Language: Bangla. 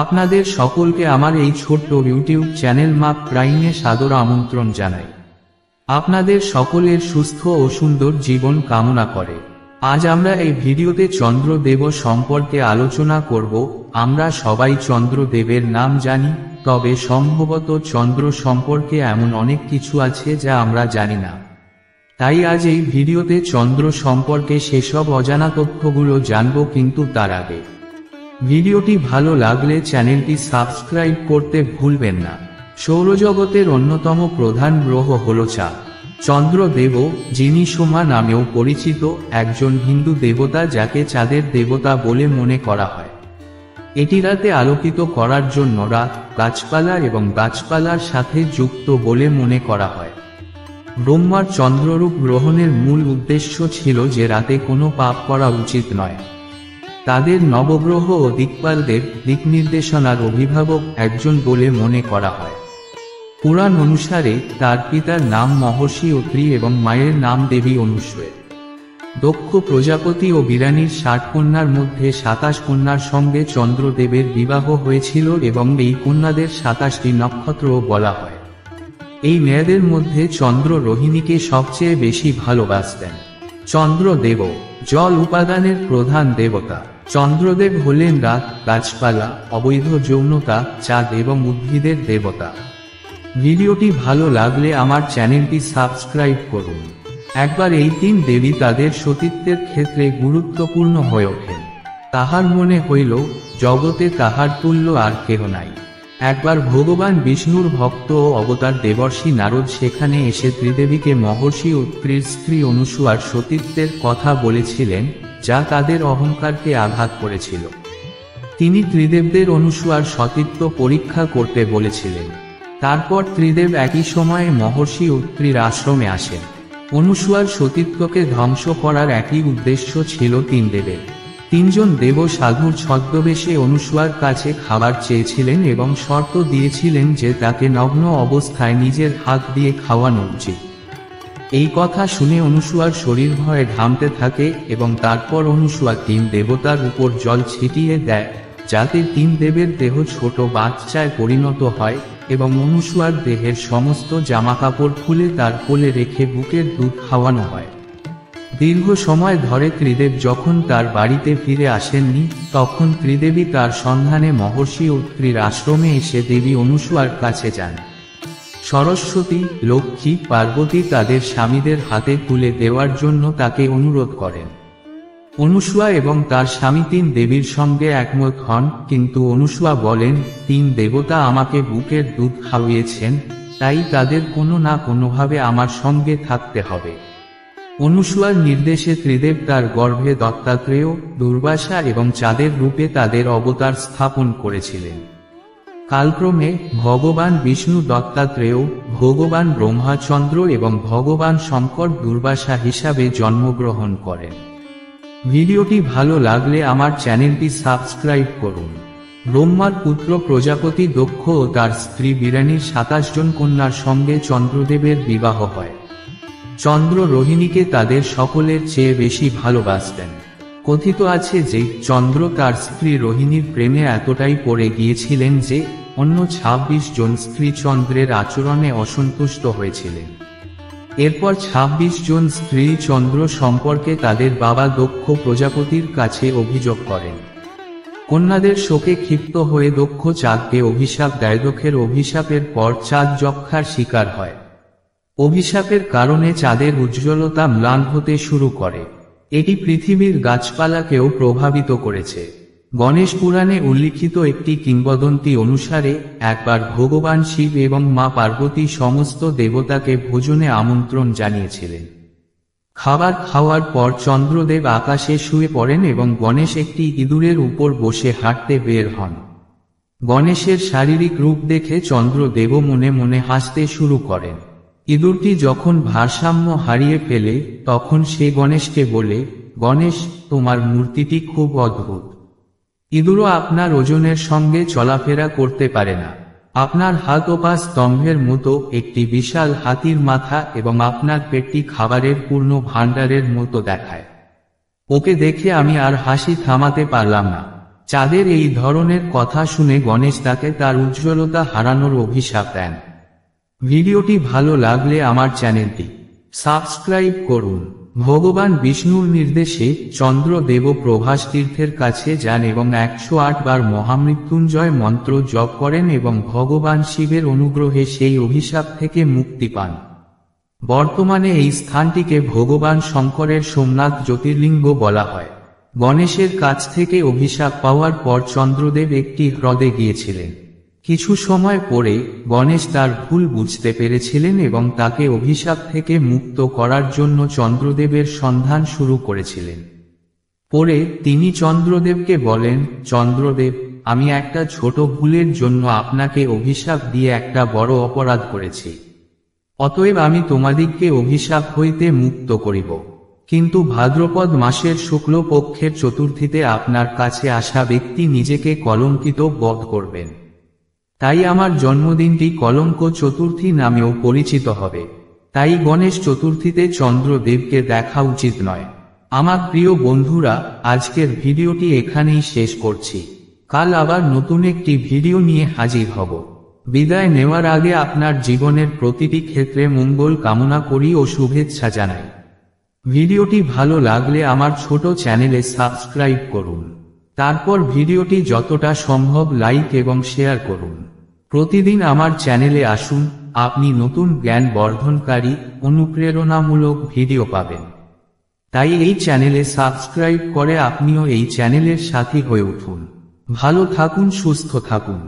আপনাদের সকলকে আমার এই ছোট্ট ইউটিউব চ্যানেল মা প্রাইমে সাদর আমন্ত্রণ জানাই। আপনাদের সকলের সুস্থ ও সুন্দর জীবন কামনা করে। আজ আমরা এই ভিডিওতে চন্দ্রদেব সম্পর্কে আলোচনা করব। আমরা সবাই চন্দ্রদেবের নাম জানি, তবে সম্ভবত চন্দ্র সম্পর্কে এমন অনেক কিছু আছে যা আমরা জানি না। তাই আজ এই ভিডিওতে চন্দ্র সম্পর্কে সেসব অজানা তথ্যগুলো জানব, কিন্তু তার আগে ভিডিওটি ভালো লাগলে চ্যানেলটি সাবস্ক্রাইব করতে ভুলবেন না। সৌরজগতের অন্যতম প্রধান গ্রহ হল চাঁদ। চন্দ্রদেব, যিনি সোমা নামেও পরিচিত, একজন হিন্দু দেবতা যাকে চাঁদের দেবতা বলে মনে করা হয়। এটি রাতে আলোকিত করার জন্য রাত, গাছপালা এবং গাছপালার সাথে যুক্ত বলে মনে করা হয়। ব্রহ্মার চন্দ্ররূপ গ্রহণের মূল উদ্দেশ্য ছিল যে রাতে কোনো পাপ করা উচিত নয়। তাদের নবগ্রহ ও দিকপালদের দিকনির্দেশনার অভিভাবক একজন বলে মনে করা হয়। পুরাণ অনুসারে তার পিতার নাম মহর্ষি অত্রি এবং মায়ের নাম দেবী অনুসূয়া। দক্ষ প্রজাপতি ও বিরানীর ৬০ কন্যার মধ্যে ২৭ কন্যার সঙ্গে চন্দ্রদেবের বিবাহ হয়েছিল এবং এই কন্যাদের ২৭টি নক্ষত্রও বলা হয়। এই মেয়েদের মধ্যে চন্দ্র রোহিণীকে সবচেয়ে বেশি ভালোবাসতেন। চন্দ্রদেব জল উপাদানের প্রধান দেবতা। চন্দ্রদেব হলেন রাত, গাছপালা, অবৈধ যৌনতা, চাঁদ এবং উদ্ভিদের দেবতা। ভিডিওটি ভালো লাগলে আমার চ্যানেলটি সাবস্ক্রাইব করুন। একবার এই তিন দেবী তাদের সতীত্বের ক্ষেত্রে গুরুত্বপূর্ণ হয়ে ওঠেন। তাহার মনে হইল জগতে তাহার তুল্য আর কেহ নাই। একবার ভগবান বিষ্ণুর ভক্ত ও অবতার দেবর্ষি নারদ সেখানে এসে ত্রিদেবীকে মহর্ষি অত্রির স্ত্রী অনুসূয়ার সতীত্বের কথা বলেছিলেন, যা তাদের অহংকারকে আঘাত করেছিল। তিনি ত্রিদেবদের অনুসূয়ার সতীত্ব পরীক্ষা করতে বলেছিলেন। তারপর ত্রিদেব একই সময়ে মহর্ষি অত্রির আশ্রমে আসেন। অনুসূয়ার সতীত্বকে ধ্বংস করার একই উদ্দেশ্য ছিল তিন দেবের। তিনজন দেব সাধুর ছদ্মবেশে অনুসূয়ার কাছে খাবার চেয়েছিলেন এবং শর্ত দিয়েছিলেন যে তাকে নগ্ন অবস্থায় নিজের হাত দিয়ে খাওয়ানো উচিত। এই কথা শুনে অনুসূয়ার শরীর ভয়ে ঘামতে থাকে এবং তারপর অনুসূয়া তিন দেবতার উপর জল ছিটিয়ে দেয়, যাতে তিন দেবের দেহ ছোট বাচ্চায় পরিণত হয় এবং অনুসূয়ার দেহের সমস্ত জামাকাপড় খুলে তার কোলে রেখে বুকের দুধ খাওয়ানো হয়। দীর্ঘ সময় ধরে ত্রিদেব যখন তার বাড়িতে ফিরে আসেননি, তখন ত্রিদেবী তার সন্ধানে মহর্ষি অত্রির আশ্রমে এসে দেবী অনুসূয়ার কাছে যান। সরস্বতী, লক্ষ্মী, পার্বতী তাদের স্বামীদের হাতে তুলে দেওয়ার জন্য তাকে অনুরোধ করেন। অনুসূয়া এবং তার স্বামী তিন দেবীর সঙ্গে একমত হন, কিন্তু অনুসূয়া বলেন, তিন দেবতা আমাকে বুকের দুধ খাওয়িয়েছেন, তাই তাদের কোনো না কোনোভাবে আমার সঙ্গে থাকতে হবে। অনুসূয়ার নির্দেশে ত্রিদেব তার গর্ভে দত্তাত্রেয়, দুর্বাসা এবং চাঁদের রূপে তাদের অবতার স্থাপন করেছিলেন। কালক্রমে ভগবান বিষ্ণু দত্তাত্রেয়, ভগবান ব্রহ্মা চন্দ্র এবং ভগবান শঙ্কর দুর্বাসা হিসাবে জন্মগ্রহণ করেন। ভিডিওটি ভালো লাগলে আমার চ্যানেলটি সাবস্ক্রাইব করুন। ব্রহ্মার পুত্র প্রজাপতি দক্ষ ও তার স্ত্রী বিরানীর ২৭ জন কন্যার সঙ্গে চন্দ্রদেবের বিবাহ হয়। চন্দ্র রোহিণীকে তাদের সকলের চেয়ে বেশি ভালোবাসতেন। কথিত আছে যে চন্দ্র তার স্ত্রী রোহিণীর প্রেমে এতটাই পড়ে গিয়েছিলেন যে অন্য ২৬ জন স্ত্রী চন্দ্রের আচরণে অসন্তুষ্ট হয়েছিলেন। এরপর ২৬ জন স্ত্রী চন্দ্র সম্পর্কে তাদের বাবা দক্ষ প্রজাপতির কাছে অভিযোগ করেন। কন্যাদের শোকে ক্ষিপ্ত হয়ে দক্ষ চাঁদকে অভিশাপ দেয়। দক্ষের অভিশাপের পর চাঁদ যক্ষার শিকার হয়। অভিশাপের কারণে চাঁদের উজ্জ্বলতা ম্লান হতে শুরু করে। এটি পৃথিবীর গাছপালাকেও প্রভাবিত করেছে। গণেশ পুরাণে উল্লিখিত একটি কিংবদন্তি অনুসারে একবার ভগবান শিব এবং মা পার্বতী সমস্ত দেবতাকে ভোজনে আমন্ত্রণ জানিয়েছিলেন। খাবার খাওয়ার পর চন্দ্রদেব আকাশে শুয়ে পড়েন এবং গণেশ একটি ইঁদুরের উপর বসে হাঁটতে বের হন। গণেশের শারীরিক রূপ দেখে চন্দ্রদেব মনে মনে হাসতে শুরু করেন। ইঁদুরটি যখন ভারসাম্য হারিয়ে ফেলে, তখন সে গণেশকে বলে, গণেশ, তোমার মূর্তিটি খুব অদ্ভুত। ইঁদুরও আপনার ওজনের সঙ্গে চলাফেরা করতে পারে না। আপনার হাত ও পা স্তম্ভের মতো, একটি বিশাল হাতির মাথা এবং আপনার পেটটি খাবারের পূর্ণ ভাণ্ডারের মতো দেখায়। ওকে দেখে আমি আর হাসি থামাতে পারলাম না। চাঁদের এই ধরনের কথা শুনে গণেশ তাকে তার উজ্জ্বলতা হারানোর অভিশাপ দেন। ভিডিওটি ভালো লাগলে আমার চ্যানেলটি সাবস্ক্রাইব করুন। ভগবান বিষ্ণুর নির্দেশে চন্দ্রদেব প্রভাস তীর্থের কাছে যান এবং 108 বার মহামৃত্যুঞ্জয় মন্ত্র জপ করেন এবং ভগবান শিবের অনুগ্রহে সেই অভিশাপ থেকে মুক্তি পান। বর্তমানে এই স্থানটিকে ভগবান শঙ্করের সোমনাথ জ্যোতির্লিঙ্গ বলা হয়। গণেশের কাছ থেকে অভিশাপ পাওয়ার পর চন্দ্রদেব একটি হ্রদে গিয়েছিলেন। কিছু সময় পরে গণেশ তার ভুল বুঝতে পেরেছিলেন এবং তাকে অভিশাপ থেকে মুক্ত করার জন্য চন্দ্রদেবের সন্ধান শুরু করেছিলেন। পরে তিনি চন্দ্রদেবকে বলেন, চন্দ্রদেব, আমি একটা ছোট ভুলের জন্য আপনাকে অভিশাপ দিয়ে একটা বড় অপরাধ করেছি। অতএব আমি তোমাদিগকে অভিশাপ হইতে মুক্ত করিব। কিন্তু ভাদ্রপদ মাসের শুক্ল পক্ষের চতুর্থীতে আপনার কাছে আসা ব্যক্তি নিজেকে কলঙ্কিত বোধ করবেন। তাই আমার জন্মদিনটি কলঙ্ক চতুর্থী নামেও পরিচিত হবে। তাই গণেশ চতুর্থীতে চন্দ্রদেবকে দেখা উচিত নয়। আমার প্রিয় বন্ধুরা, আজকের ভিডিওটি এখানেই শেষ করছি। কাল আবার নতুন একটি ভিডিও নিয়ে হাজির হব। বিদায় নেওয়ার আগে আপনার জীবনের প্রতিটি ক্ষেত্রে মঙ্গল কামনা করি ও শুভেচ্ছা জানাই। ভিডিওটি ভালো লাগলে আমার ছোট চ্যানেলে সাবস্ক্রাইব করুন। তারপর ভিডিওটি যতটা সম্ভব লাইক এবং শেয়ার করুন। প্রতিদিন আমার চ্যানেলে আসুন, আপনি নতুন জ্ঞান বর্ধনকারী অনুপ্রেরণামূলক ভিডিও পাবেন। তাই এই চ্যানেলে সাবস্ক্রাইব করে আপনিও এই চ্যানেলের সাথী হয়ে উঠুন। ভালো থাকুন, সুস্থ থাকুন।